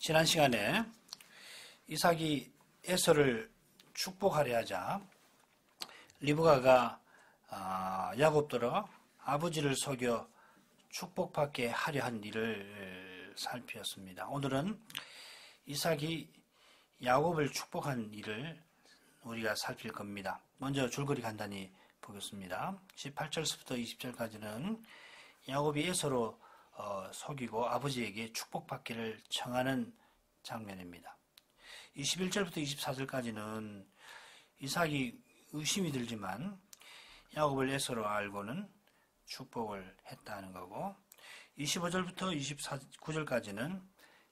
지난 시간에 이삭이 에서를 축복하려 하자 리브가가 야곱더러 아버지를 속여 축복받게 하려 한 일을 살피었습니다. 오늘은 이삭이 야곱을 축복한 일을 우리가 살필 겁니다. 먼저 줄거리 간단히 보겠습니다. 18절부터 20절까지는 야곱이 에서로 속이고 아버지에게 축복받기를 청하는 장면입니다. 21절부터 24절까지는 이삭이 의심이 들지만 야곱을 에서로 알고는 축복을 했다는 거고, 25절부터 29절까지는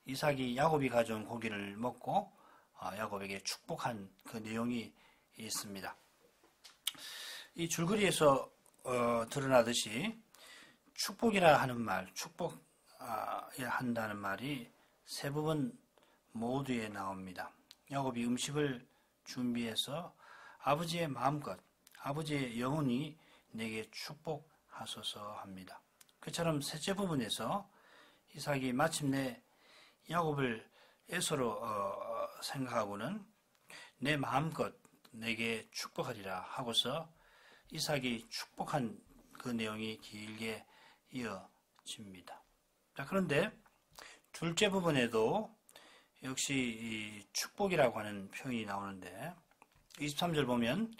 이삭이 야곱이 가져온 고기를 먹고 야곱에게 축복한 그 내용이 있습니다. 이 줄거리에서 드러나듯이 축복이라 하는 말, 축복해야 한다는 말이 세 부분 모두에 나옵니다. 야곱이 음식을 준비해서 아버지의 마음껏, 아버지의 영혼이 내게 축복하소서 합니다. 그처럼 셋째 부분에서 이삭이 마침내 야곱을 에서로 생각하고는 내 마음껏 내게 축복하리라 하고서 이삭이 축복한 그 내용이 길게 이어집니다. 자, 그런데 둘째 부분에도 역시 이 축복이라고 하는 표현이 나오는데 23절 보면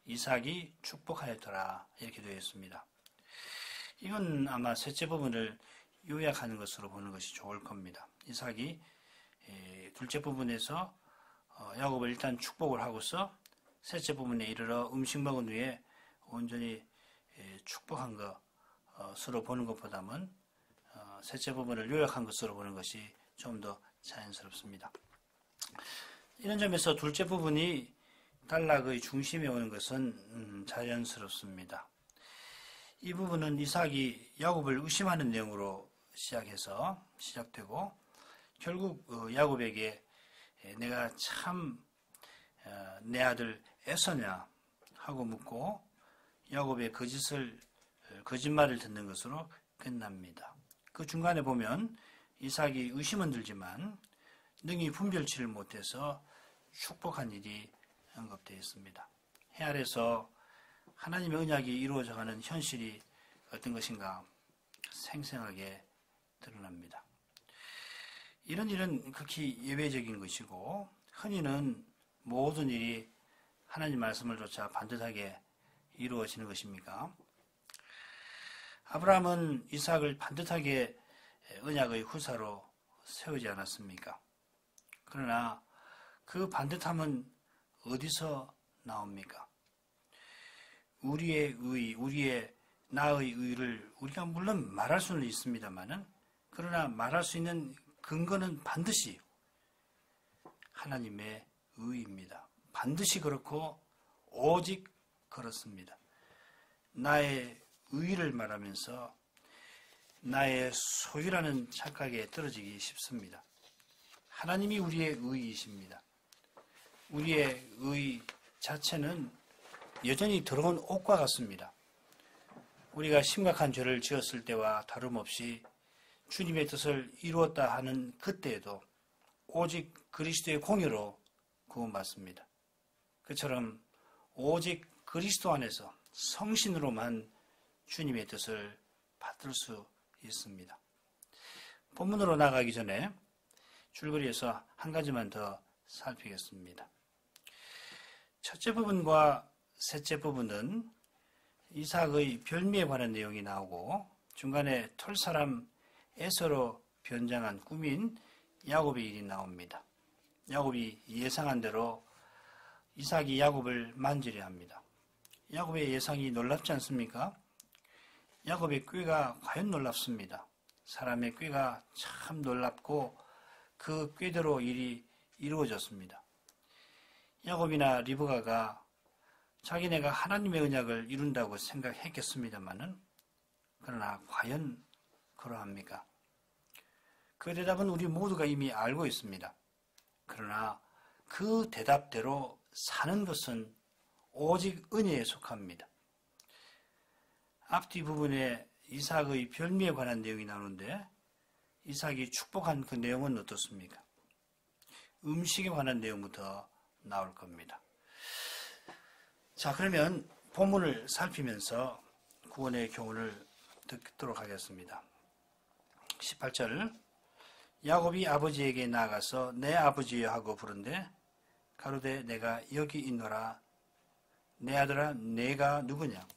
이삭이 축복하였더라 이렇게 되어 있습니다. 이건 아마 셋째 부분을 요약하는 것으로 보는 것이 좋을 겁니다. 이삭이 둘째 부분에서 야곱을 일단 축복을 하고서 셋째 부분에 이르러 음식 먹은 후에 온전히 축복한 것으로 보는 것보다는 셋째 부분을 요약한 것으로 보는 것이 좀 더 자연스럽습니다. 이런 점에서 둘째 부분이 단락의 중심에 오는 것은 자연스럽습니다. 이 부분은 이삭이 야곱을 의심하는 내용으로 시작되고 결국 야곱에게 내가 참 내 아들 에서냐 하고 묻고 야곱의 거짓말을 듣는 것으로 끝납니다. 그 중간에 보면 이삭이 의심은 들지만 능히 분별치를 못해서 축복한 일이 언급되어 있습니다. 해 아래서 하나님의 언약이 이루어져가는 현실이 어떤 것인가 생생하게 드러납니다. 이런 일은 극히 예외적인 것이고 흔히는 모든 일이 하나님 말씀을 쫓아 반듯하게 이루어지는 것입니까? 아브라함은 이삭을 반듯하게 언약의 후사로 세우지 않았습니까? 그러나 그 반듯함은 어디서 나옵니까? 우리의 나의 의를 우리가 물론 말할 수는 있습니다만은 그러나 말할 수 있는 근거는 반드시 하나님의 의입니다. 반드시 그렇고 오직 그렇습니다. 나의 의를 말하면서 나의 소유라는 착각에 떨어지기 쉽습니다. 하나님이 우리의 의이십니다. 우리의 의 자체는 여전히 더러운 옷과 같습니다. 우리가 심각한 죄를 지었을 때와 다름없이 주님의 뜻을 이루었다 하는 그때에도 오직 그리스도의 공의로 구원받습니다. 그처럼 오직 그리스도 안에서 성신으로만 주님의 뜻을 받들 수 있습니다. 본문으로 나가기 전에 줄거리에서 한 가지만 더 살피겠습니다. 첫째 부분과 셋째 부분은 이삭의 별미에 관한 내용이 나오고 중간에 톨사람 에서로 변장한 꿈인 야곱의 일이 나옵니다. 야곱이 예상한 대로 이삭이 야곱을 만지려 합니다. 야곱의 예상이 놀랍지 않습니까? 야곱의 꾀가 과연 놀랍습니다. 사람의 꾀가 참 놀랍고 그 꾀대로 일이 이루어졌습니다. 야곱이나 리브가가 자기네가 하나님의 언약을 이룬다고 생각했겠습니다마는 그러나 과연 그러합니까? 그 대답은 우리 모두가 이미 알고 있습니다. 그러나 그 대답대로 사는 것은 오직 은혜에 속합니다. 앞뒤 부분에 이삭의 별미에 관한 내용이 나오는데 이삭이 축복한 그 내용은 어떻습니까? 음식에 관한 내용부터 나올 겁니다. 자, 그러면 본문을 살피면서 구원의 교훈을 듣도록 하겠습니다. 18절, 야곱이 아버지에게 나아가서 내 아버지여 하고 부른데 가로되 내가 여기 있노라. 내 아들아 내가 누구냐?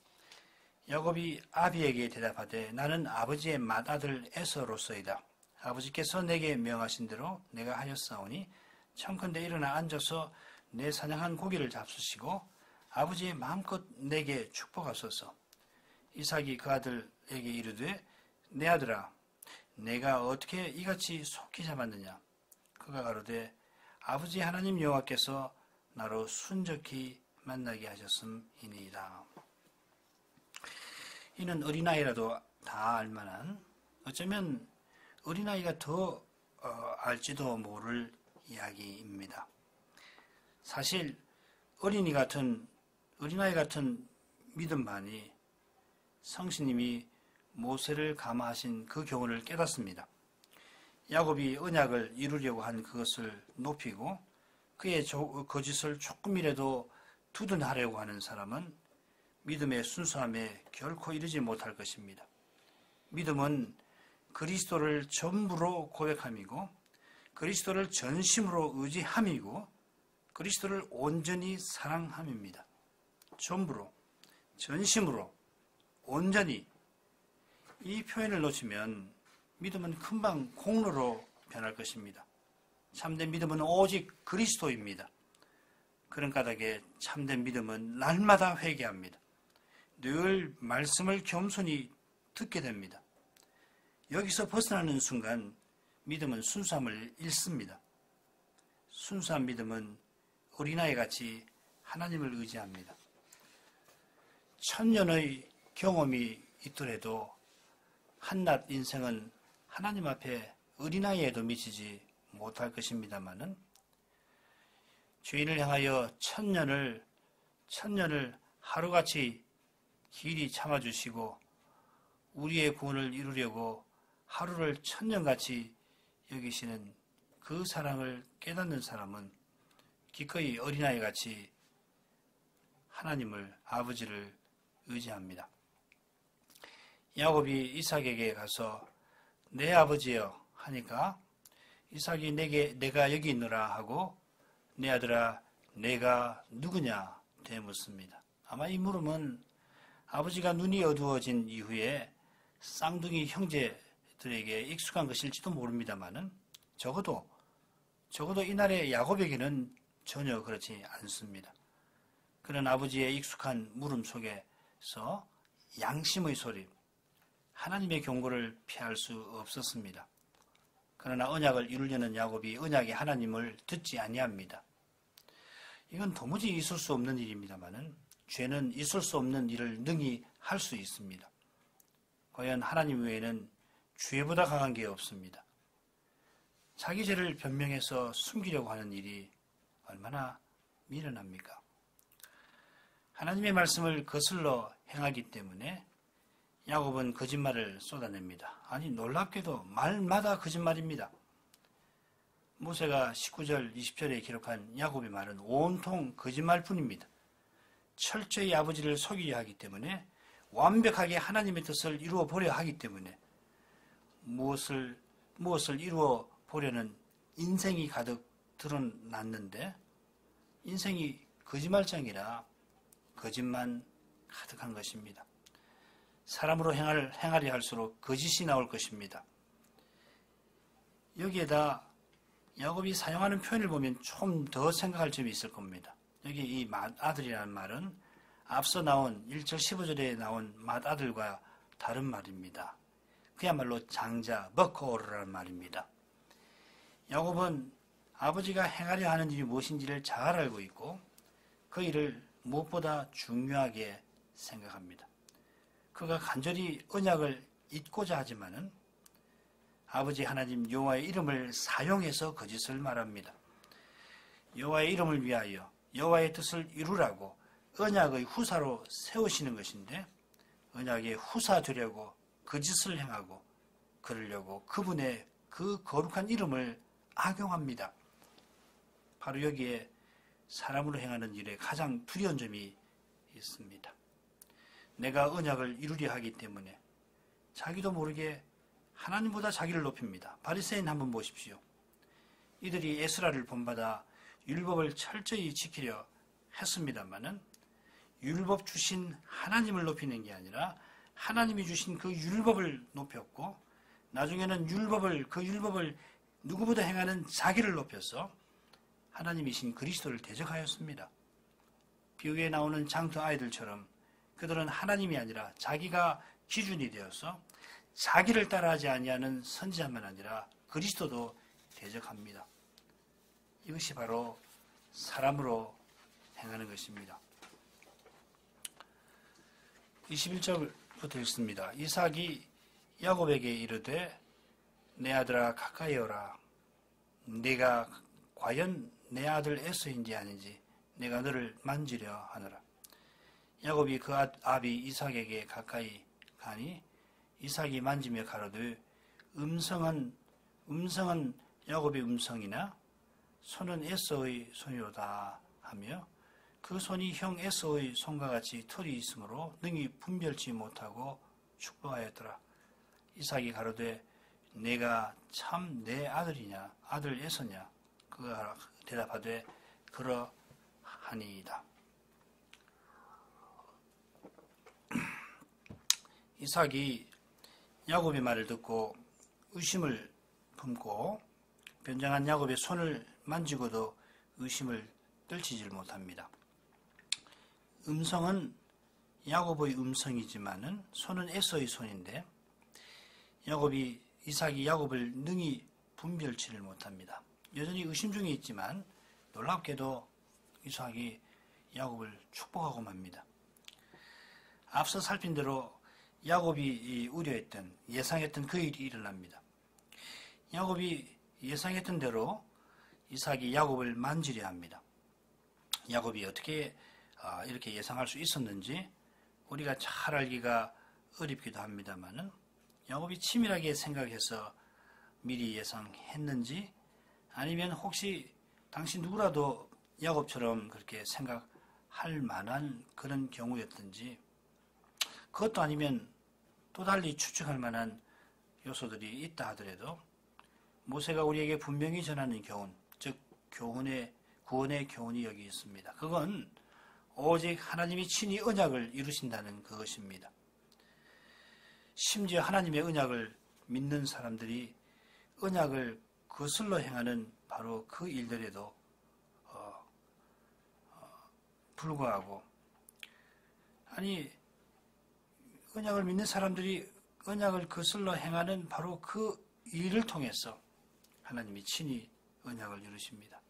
야곱이 아비에게 대답하되 나는 아버지의 맏아들 에서로서이다. 아버지께서 내게 명하신 대로 내가 하였사오니 청컨대 일어나 앉아서 내 사냥한 고기를 잡수시고 아버지의 마음껏 내게 축복하소서. 이삭이 그 아들에게 이르되 내 아들아 내가 어떻게 이같이 속히 잡았느냐? 그가 가로되 아버지 하나님 여호와께서 나로 순적히 만나게 하셨음이니이다. 이는 어린아이라도 다 알만한, 어쩌면 어린아이가 더 알지도 모를 이야기입니다. 사실 어린아이 같은 믿음만이 성신님이 모세를 감화하신 그 교훈을 깨닫습니다. 야곱이 언약을 이루려고 한 그것을 높이고 그의 거짓을 조금이라도 두둔하려고 하는 사람은 믿음의 순수함에 결코 이르지 못할 것입니다. 믿음은 그리스도를 전부로 고백함이고 그리스도를 전심으로 의지함이고 그리스도를 온전히 사랑함입니다. 전부로, 전심으로, 온전히. 이 표현을 놓치면 믿음은 금방 공로로 변할 것입니다. 참된 믿음은 오직 그리스도입니다. 그런 까닭에 참된 믿음은 날마다 회개합니다. 늘 말씀을 겸손히 듣게 됩니다. 여기서 벗어나는 순간 믿음은 순수함을 잃습니다. 순수한 믿음은 어린아이같이 하나님을 의지합니다. 천년의 경험이 있더라도 한낱 인생은 하나님 앞에 어린아이에도 미치지 못할 것입니다마는 죄인을 향하여 천년을 하루같이 길이 참아주시고 우리의 구원을 이루려고 하루를 천년같이 여기시는 그 사랑을 깨닫는 사람은 기꺼이 어린아이같이 하나님을, 아버지를 의지합니다. 야곱이 이삭에게 가서 내 아버지여 하니까 이삭이 내가 여기 있노라 하고 내 아들아 내가 누구냐 되묻습니다. 아마 이 물음은 아버지가 눈이 어두워진 이후에 쌍둥이 형제들에게 익숙한 것일지도 모릅니다만은 적어도 이날의 야곱에게는 전혀 그렇지 않습니다. 그는 아버지의 익숙한 물음 속에서 양심의 소리, 하나님의 경고를 피할 수 없었습니다. 그러나 언약을 이루려는 야곱이 언약의 하나님을 듣지 아니합니다. 이건 도무지 있을 수 없는 일입니다만은 죄는 있을 수 없는 일을 능히 할 수 있습니다. 과연 하나님 외에는 죄보다 강한 게 없습니다. 자기 죄를 변명해서 숨기려고 하는 일이 얼마나 미련합니까? 하나님의 말씀을 거슬러 행하기 때문에 야곱은 거짓말을 쏟아냅니다. 아니 놀랍게도 말마다 거짓말입니다. 모세가 19절 20절에 기록한 야곱의 말은 온통 거짓말뿐입니다. 철저히 아버지를 속이려 하기 때문에 완벽하게 하나님의 뜻을 이루어 보려 하기 때문에 무엇을 이루어 보려는 인생이 가득 드러났는데 인생이 거짓말장이라 거짓만 가득한 것입니다. 사람으로 행하려 할수록 거짓이 나올 것입니다. 여기에다 야곱이 사용하는 표현을 보면 좀 더 생각할 점이 있을 겁니다. 여기 이 맏아들이라는 말은 앞서 나온 1절 15절에 나온 맏아들과 다른 말입니다. 그야말로 장자, 버코르라는 말입니다. 야곱은 아버지가 행하려 하는 일이 무엇인지를 잘 알고 있고 그 일을 무엇보다 중요하게 생각합니다. 그가 간절히 언약을 잊고자 하지만은 아버지 하나님 여호와의 이름을 사용해서 거짓을 말합니다. 여호와의 이름을 위하여 여호와의 뜻을 이루라고 언약의 후사로 세우시는 것인데 언약의 후사 되려고 거짓을 행하고 그러려고 그분의 그 거룩한 이름을 악용합니다. 바로 여기에 사람으로 행하는 일에 가장 두려운 점이 있습니다. 내가 언약을 이루려 하기 때문에 자기도 모르게 하나님보다 자기를 높입니다. 바리새인 한번 보십시오. 이들이 에스라를 본받아 율법을 철저히 지키려 했습니다마는 율법 주신 하나님을 높이는 게 아니라 하나님이 주신 그 율법을 높였고 나중에는 그 율법을 누구보다 행하는 자기를 높여서 하나님이신 그리스도를 대적하였습니다. 비유에 나오는 장터 아이들처럼 그들은 하나님이 아니라 자기가 기준이 되어서 자기를 따라하지 아니하는 선지자만 아니라 그리스도도 대적합니다. 이것이 바로 사람으로 행하는 것입니다. 21절부터 읽습니다. 이삭이 야곱에게 이르되 내 아들아 가까이 오라. 네가 과연 내 아들 에서인지 아닌지 내가 너를 만지려 하노라. 야곱이 그 아비 이삭에게 가까이 가니 이삭이 만지며 가로되 음성은 야곱의 음성이나 손은 에서의 손이로다 하며 그 손이 형 에서의 손과 같이 털이 있으므로 능히 분별치 못하고 축복하였더라. 이삭이 가로되 내가 참 내 아들이냐 아들 에서냐 그가 대답하되 그러하니이다. 이삭이 야곱의 말을 듣고 의심을 품고 변장한 야곱의 손을 만지고도 의심을 떨치질 못합니다. 음성은 야곱의 음성이지만은 손은 에서의 손인데 이삭이 야곱을 능히 분별치를 못합니다. 여전히 의심 중에 있지만 놀랍게도 이삭이 야곱을 축복하고 맙니다. 앞서 살핀 대로 야곱이 우려했던 예상했던 그 일이 일어납니다. 야곱이 예상했던 대로 이삭이 야곱을 만지려 합니다. 야곱이 어떻게 이렇게 예상할 수 있었는지 우리가 잘 알기가 어렵기도 합니다만은 야곱이 치밀하게 생각해서 미리 예상했는지 아니면 혹시 당시 누구라도 야곱처럼 그렇게 생각할 만한 그런 경우였든지 그것도 아니면 또 달리 추측할 만한 요소들이 있다 하더라도 모세가 우리에게 분명히 전하는 교훈, 즉 구원의 교훈이 여기 있습니다. 그건 오직 하나님이 친히 언약을 이루신다는 그것입니다. 심지어 하나님의 언약을 믿는 사람들이 언약을 거슬러 행하는 바로 그 일들에도 불구하고 언약을 믿는 사람들이 언약을 거슬러 행하는 바로 그 일을 통해서 하나님이 친히 언약을 이루십니다.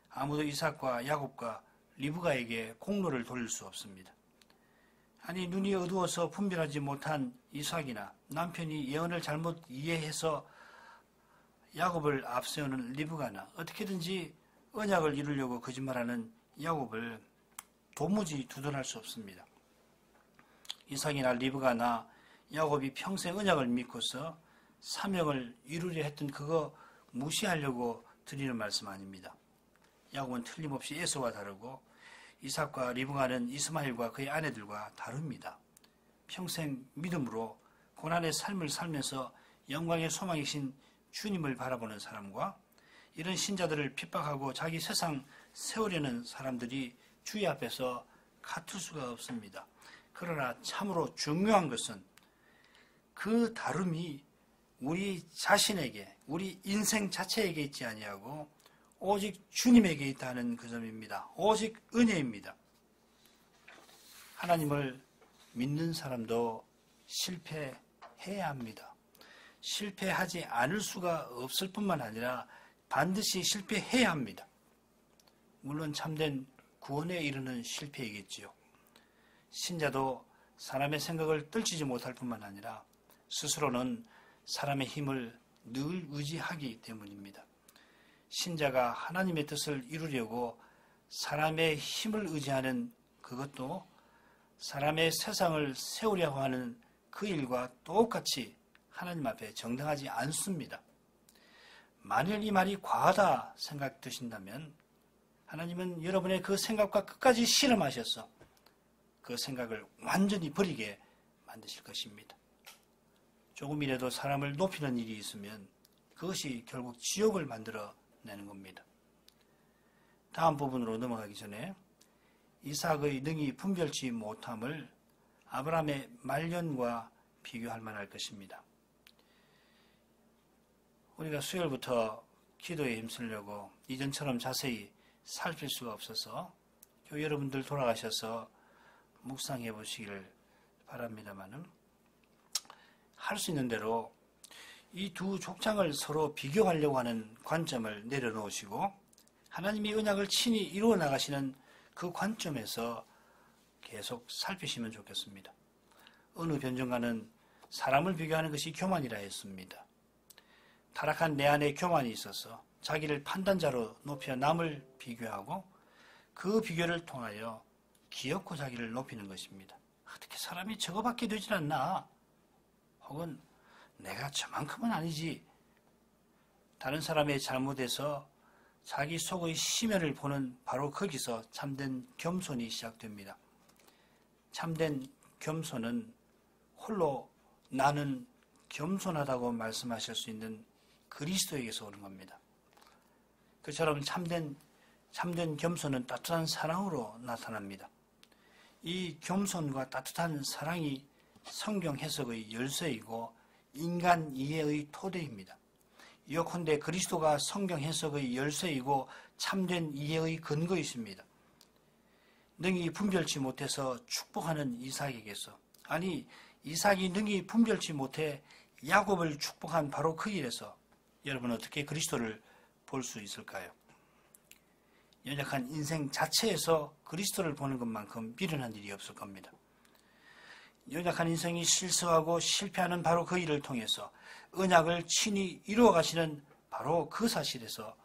아무도 이삭과 야곱과 리브가에게 공로를 돌릴 수 없습니다. 눈이 어두워서 분별하지 못한 이삭이나 남편이 예언을 잘못 이해해서 야곱을 앞세우는 리브가나 어떻게든지 언약을 이루려고 거짓말하는 야곱을 도무지 두둔할 수 없습니다. 이삭이나 리브가나 야곱이 평생 언약을 믿고서 사명을 이루려 했던 그거 무시하려고 드리는 말씀 아닙니다. 야곱은 틀림없이 에서와 다르고 이삭과 리브가는 이스마엘과 그의 아내들과 다릅니다. 평생 믿음으로 고난의 삶을 살면서 영광의 소망이신 주님을 바라보는 사람과 이런 신자들을 핍박하고 자기 세상 세우려는 사람들이 주의 앞에서 같을 수가 없습니다. 그러나 참으로 중요한 것은 그 다름이 우리 자신에게, 우리 인생 자체에게 있지 아니하고 오직 주님에게 있다는 그 점입니다. 오직 은혜입니다. 하나님을 믿는 사람도 실패해야 합니다. 실패하지 않을 수가 없을 뿐만 아니라 반드시 실패해야 합니다. 물론 참된 구원에 이르는 실패이겠지요. 신자도 사람의 생각을 떨치지 못할 뿐만 아니라 스스로는 사람의 힘을 늘 의지하기 때문입니다. 신자가 하나님의 뜻을 이루려고 사람의 힘을 의지하는 그것도 사람의 세상을 세우려고 하는 그 일과 똑같이 하나님 앞에 정당하지 않습니다. 만일 이 말이 과하다 생각되신다면 하나님은 여러분의 그 생각과 끝까지 실험하셔서 그 생각을 완전히 버리게 만드실 것입니다. 조금이라도 사람을 높이는 일이 있으면 그것이 결국 지옥을 만들어내는 겁니다. 다음 부분으로 넘어가기 전에 이삭의 능히 분별치 못함을 아브라함의 말년과 비교할 만할 것입니다. 우리가 수요일부터 기도에 힘쓰려고 이전처럼 자세히 살필 수가 없어서 교회 여러분들 돌아가셔서 묵상해 보시기를 바랍니다만은 할 수 있는 대로 이 두 족장을 서로 비교하려고 하는 관점을 내려놓으시고 하나님이 언약을 친히 이루어 나가시는 그 관점에서 계속 살피시면 좋겠습니다. 어느 변증가는 사람을 비교하는 것이 교만이라 했습니다. 타락한 내 안에 교만이 있어서 자기를 판단자로 높여 남을 비교하고 그 비교를 통하여 기엽고 자기를 높이는 것입니다. 어떻게 사람이 저거밖에 되질 않나? 혹은 내가 저만큼은 아니지. 다른 사람의 잘못에서 자기 속의 심연을 보는 바로 거기서 참된 겸손이 시작됩니다. 참된 겸손은 홀로 나는 겸손하다고 말씀하실 수 있는 그리스도에게서 오는 겁니다. 그처럼 참된 겸손은 따뜻한 사랑으로 나타납니다. 이 겸손과 따뜻한 사랑이 성경 해석의 열쇠이고 인간 이해의 토대입니다. 요컨대 그리스도가 성경 해석의 열쇠이고 참된 이해의 근거이십니다. 능히 분별치 못해서 축복하는 이삭에게서, 아니 이삭이 능히 분별치 못해 야곱을 축복한 바로 그 일에서 여러분 어떻게 그리스도를 볼 수 있을까요? 연약한 인생 자체에서 그리스도를 보는 것만큼 미련한 일이 없을 겁니다. 연약한 인생이 실수하고 실패하는 바로 그 일을 통해서 언약을 친히 이루어 가시는 바로 그 사실에서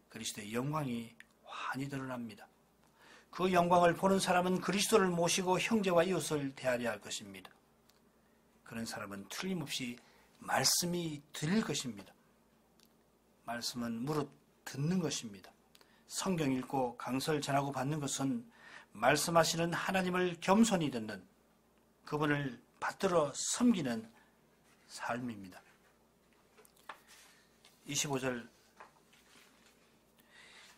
그리스도의 영광이 환히 드러납니다. 그 영광을 보는 사람은 그리스도를 모시고 형제와 이웃을 대하려 할 것입니다. 그런 사람은 틀림없이 말씀이 들릴 것입니다. 말씀은 무릇 듣는 것입니다. 성경 읽고 강설 전하고 받는 것은 말씀하시는 하나님을 겸손히 듣는, 그분을 받들어 섬기는 삶입니다. 25절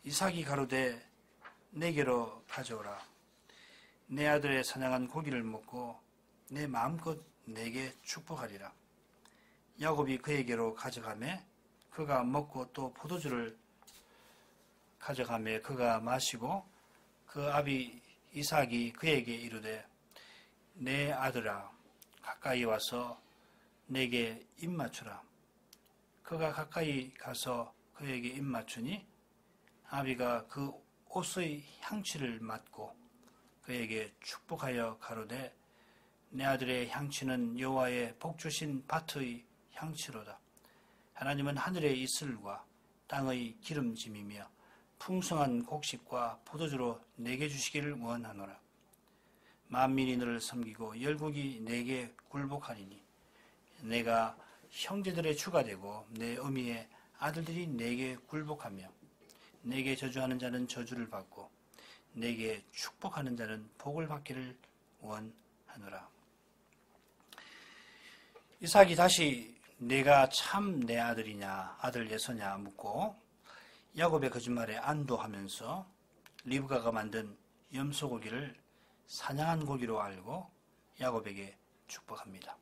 이삭이 가로되 내게로 가져오라. 내 아들의 사냥한 고기를 먹고 내 마음껏 내게 축복하리라. 야곱이 그에게로 가져가매 그가 먹고 또 포도주를 가져가매 그가 마시고 그 아비 이삭이 그에게 이르되 내 아들아 가까이 와서 내게 입 맞추라. 그가 가까이 가서 그에게 입 맞추니 아비가 그 옷의 향취를 맡고 그에게 축복하여 가로되 내 아들의 향취는 여호와의 복주신 밭의 향취로다. 하나님은 하늘의 이슬과 땅의 기름짐이며 풍성한 곡식과 포도주로 내게 주시기를 원하노라. 만민이 너를 섬기고 열국이 내게 굴복하리니 내가 형제들의 주가 되고 내 어미의 아들들이 내게 굴복하며 내게 저주하는 자는 저주를 받고 내게 축복하는 자는 복을 받기를 원하노라. 이삭이 다시 내가 참 내 아들이냐 아들 예서냐 묻고 야곱의 거짓말에 안도하면서 리브가가 만든 염소고기를 사냥한 고기로 알고 야곱에게 축복합니다.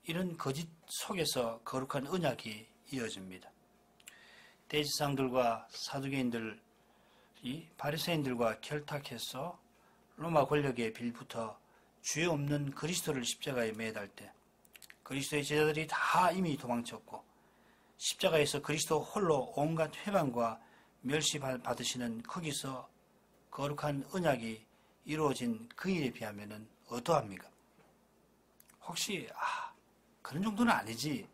이런 거짓 속에서 거룩한 언약이 이어집니다. 대지상들과 사두개인들이 바리새인들과 결탁해서 로마 권력에 빌붙어 죄 없는 그리스도를 십자가에 매달 때 그리스도의 제자들이 다 이미 도망쳤고 십자가에서 그리스도 홀로 온갖 회방과 멸시받으시는 거기서 거룩한 언약이 이루어진 그 일에 비하면 어떠합니까? 혹시 그런 정도는 아니지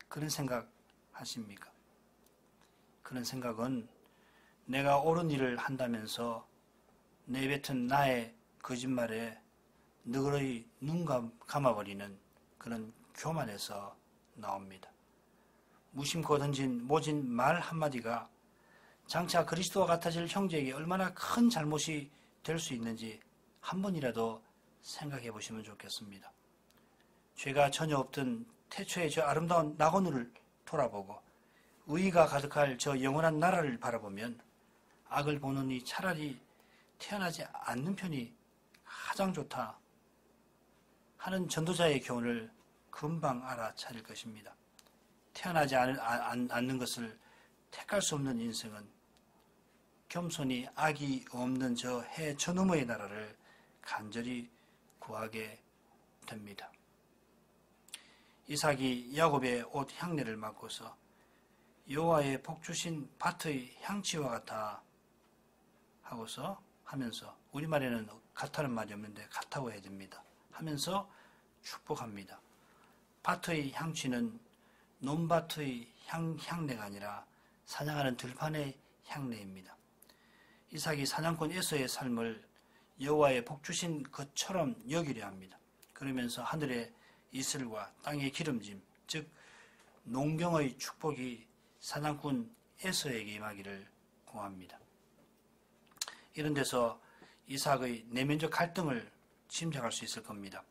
그런 생각 하십니까? 그런 생각은 내가 옳은 일을 한다면서 내뱉은 나의 거짓말에 너그러이 눈 감아버리는 그런 교만에서 나옵니다. 무심코 던진 모진 말 한마디가 장차 그리스도와 같아질 형제에게 얼마나 큰 잘못이 될 수 있는지 한 번이라도 생각해 보시면 좋겠습니다. 죄가 전혀 없던 태초의 저 아름다운 낙원을 돌아보고 의의가 가득할 저 영원한 나라를 바라보면 악을 보느니 차라리 태어나지 않는 편이 가장 좋다 하는 전도자의 교훈을 금방 알아차릴 것입니다. 태어나지 않는 것을 택할 수 없는 인생은 겸손히 악이 없는 저 해 저너머의 나라를 간절히 구하게 됩니다. 이삭이 야곱의 옷 향내를 맡고서 여호와의 복 주신 밭의 향취와 같아 하면서 우리말에는 같다는 말이 없는데 같다고 해야 됩니다. 하면서 축복합니다. 밭의 향취는 논밭의 향내가 아니라 사냥하는 들판의 향내입니다. 이삭이 사냥꾼 에서의 삶을 여호와의 복 주신 것처럼 여기려 합니다. 그러면서 하늘의 이슬과 땅의 기름짐, 즉 농경의 축복이 사냥꾼 에서에게 임하기를 구합니다. 이런 데서 이삭의 내면적 갈등을 짐작할 수 있을 겁니다.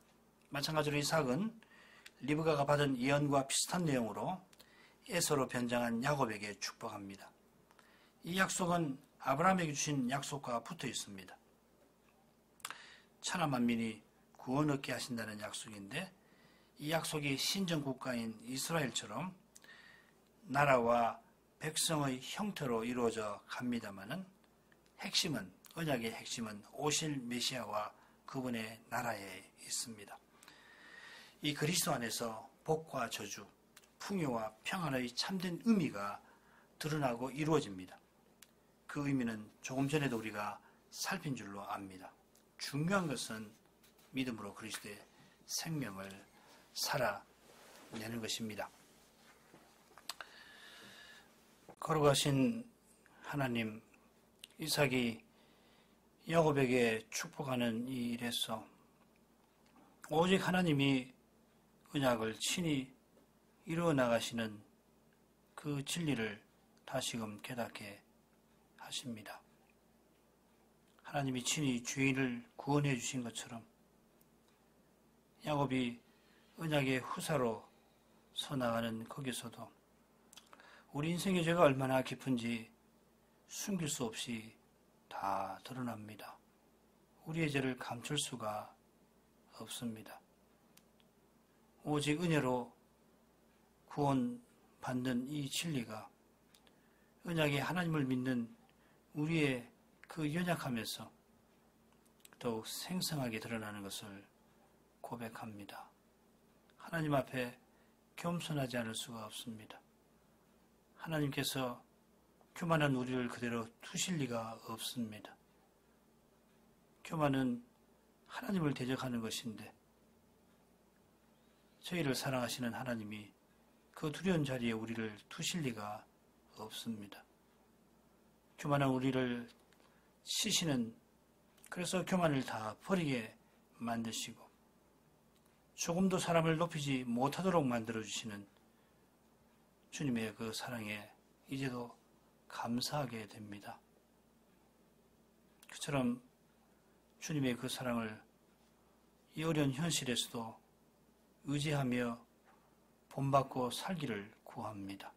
마찬가지로 이삭은 리브가가 받은 예언과 비슷한 내용으로 에서로 변장한 야곱에게 축복합니다. 이 약속은 아브라함에게 주신 약속과 붙어 있습니다. 천하 만민이 구원 얻게 하신다는 약속인데 이 약속이 신정 국가인 이스라엘처럼 나라와 백성의 형태로 이루어져 갑니다마는 언약의 핵심은 오실 메시아와 그분의 나라에 있습니다. 이 그리스도 안에서 복과 저주, 풍요와 평안의 참된 의미가 드러나고 이루어집니다. 그 의미는 조금 전에도 우리가 살핀 줄로 압니다. 중요한 것은 믿음으로 그리스도의 생명을 살아내는 것입니다. 걸어가신 하나님, 이삭이 야곱에게 축복하는 이 일에서 오직 하나님이 언약을 친히 이루어 나가시는 그 진리를 다시금 깨닫게 하십니다. 하나님이 친히 죄인을 구원해 주신 것처럼 야곱이 언약의 후사로 서나가는 거기서도 우리 인생의 죄가 얼마나 깊은지 숨길 수 없이 다 드러납니다. 우리의 죄를 감출 수가 없습니다. 오직 은혜로 구원받는 이 진리가 언약의 하나님을 믿는 우리의 그 연약함에서 더욱 생생하게 드러나는 것을 고백합니다. 하나님 앞에 겸손하지 않을 수가 없습니다. 하나님께서 교만한 우리를 그대로 두실 리가 없습니다. 교만은 하나님을 대적하는 것인데 저희를 사랑하시는 하나님이 그 두려운 자리에 우리를 두실 리가 없습니다. 교만한 우리를 치시는, 그래서 교만을 다 버리게 만드시고 조금도 사람을 높이지 못하도록 만들어주시는 주님의 그 사랑에 이제도 감사하게 됩니다. 그처럼 주님의 그 사랑을 이 어려운 현실에서도 의지하며 본받고 살기를 구합니다.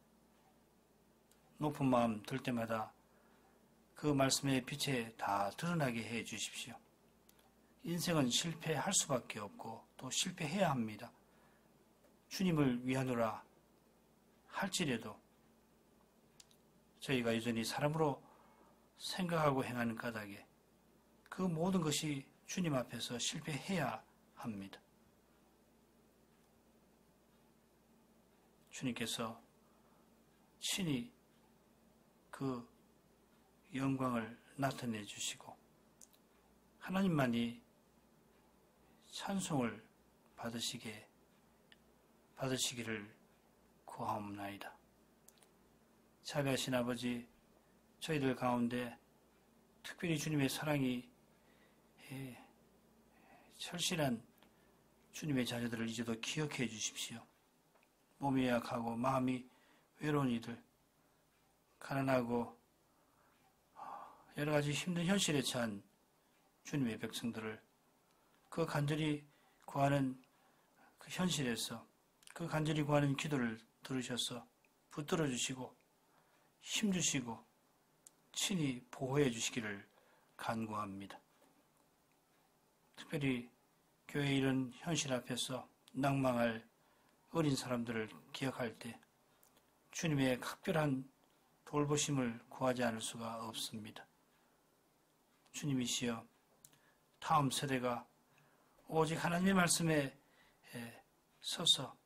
높은 마음 들 때마다 그 말씀의 빛에 다 드러나게 해 주십시오. 인생은 실패할 수밖에 없고 또 실패해야 합니다. 주님을 위하노라 할지라도 저희가 여전히 사람으로 생각하고 행하는 까닭에 그 모든 것이 주님 앞에서 실패해야 합니다. 주님께서 친히 그 영광을 나타내 주시고 하나님만이 찬송을 받으시기를 구하옵나이다. 자비하신 아버지, 저희들 가운데 특별히 주님의 사랑이 철실한 주님의 자녀들을 이제도 기억해 주십시오. 몸이 약하고 마음이 외로운 이들, 가난하고 여러 가지 힘든 현실에 처한 주님의 백성들을 그 간절히 구하는 그 현실에서 그 간절히 구하는 기도를 들으셔서 붙들어 주시고 힘주시고 친히 보호해 주시기를 간구합니다. 특별히 교회의 이런 현실 앞에서 낭망할 어린 사람들을 기억할 때 주님의 각별한 돌보심을 구하지 않을 수가 없습니다. 주님이시여 다음 세대가 오직 하나님의 말씀에 서서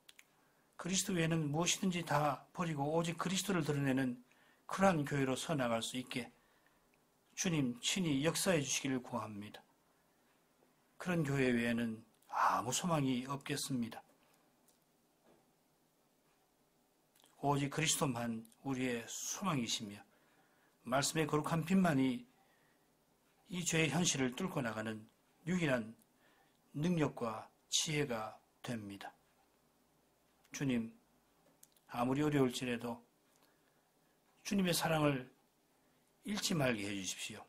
그리스도 외에는 무엇이든지 다 버리고 오직 그리스도를 드러내는 그러한 교회로 서나갈 수 있게 주님 친히 역사해 주시기를 구합니다. 그런 교회 외에는 아무 소망이 없겠습니다. 오직 그리스도만 우리의 소망이시며 말씀의 거룩한 빛만이 이 죄의 현실을 뚫고 나가는 유일한 능력과 지혜가 됩니다. 주님, 아무리 어려울지라도 주님의 사랑을 잃지 말게 해주십시오.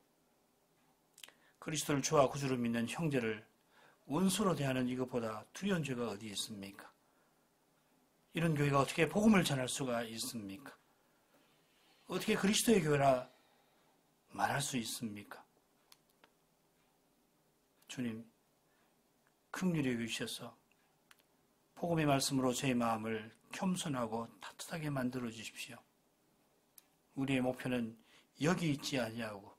그리스도를 주와 구주로 믿는 형제를 원수로 대하는 이것보다 두려운 죄가 어디 있습니까? 이런 교회가 어떻게 복음을 전할 수가 있습니까? 어떻게 그리스도의 교회라 말할 수 있습니까? 주님, 긍휼히 여기셔서 복음의 말씀으로 저희 마음을 겸손하고 따뜻하게 만들어 주십시오. 우리의 목표는 여기 있지 아니하고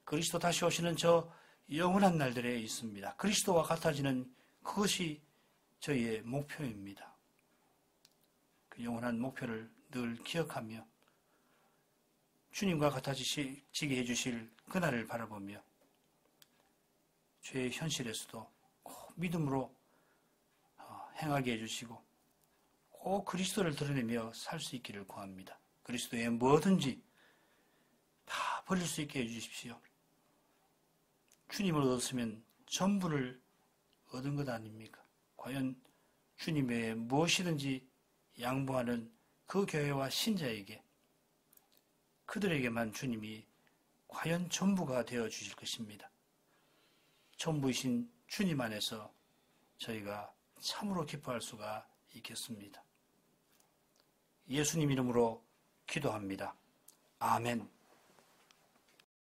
그리스도 다시 오시는 저 영원한 날들에 있습니다. 그리스도와 같아지는 그것이 저희의 목표입니다. 그 영원한 목표를 늘 기억하며 주님과 같아지게 해주실 그날을 바라보며 죄의 현실에서도 꼭 믿음으로 행하게 해주시고 꼭 그리스도를 드러내며 살 수 있기를 구합니다. 그리스도의 뭐든지 다 버릴 수 있게 해주십시오. 주님을 얻었으면 전부를 얻은 것 아닙니까? 과연 주님 외에 무엇이든지 양보하는 그 교회와 신자에게 그들에게만 주님이 과연 전부가 되어 주실 것입니다. 전부이신 주님 안에서 저희가 참으로 기뻐할 수가 있겠습니다. 예수님 이름으로 기도합니다. 아멘.